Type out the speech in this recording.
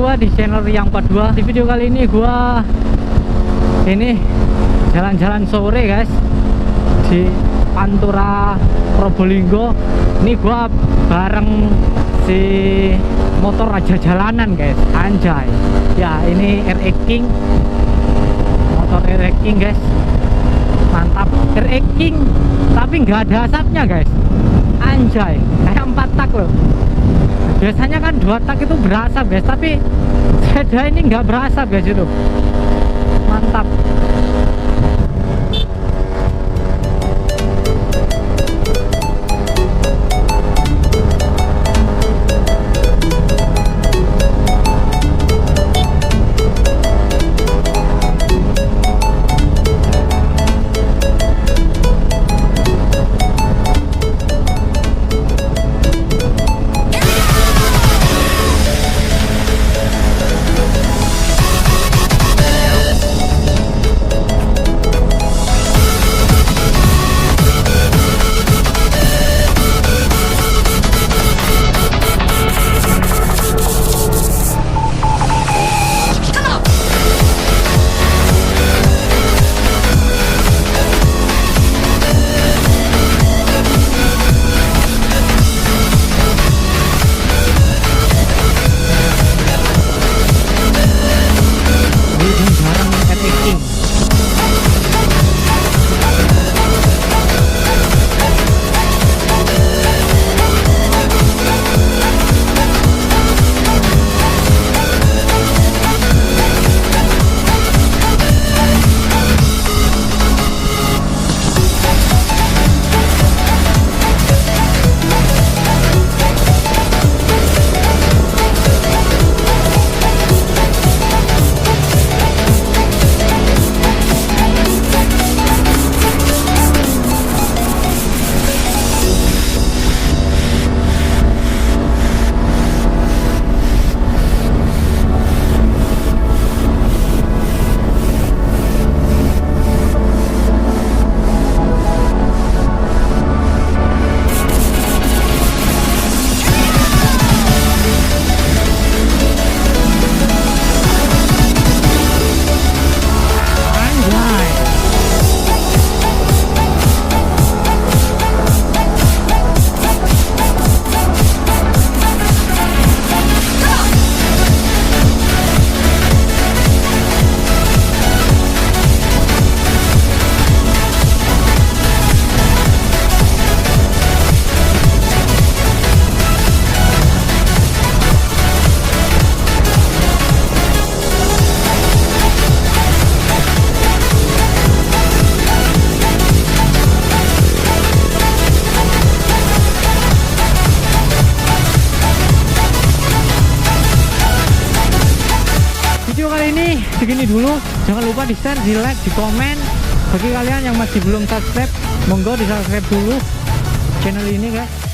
gua di channel Riang 42. Di video kali ini gua jalan-jalan sore guys di Pantura Probolinggo. Ini gua bareng si motor raja jalanan guys, anjay. Ya ini RX King, motor RX King guys, mantap. RX King tapi nggak ada asapnya guys, anjay, kayak 4 tak loh. Biasanya kan 2 tak itu berasap guys, tapi sepeda ini nggak berasap guys, itu mantap. Video kali ini segini dulu. Jangan lupa di share, di like, di komen. Bagi kalian yang masih belum subscribe, monggo di subscribe dulu channel ini guys.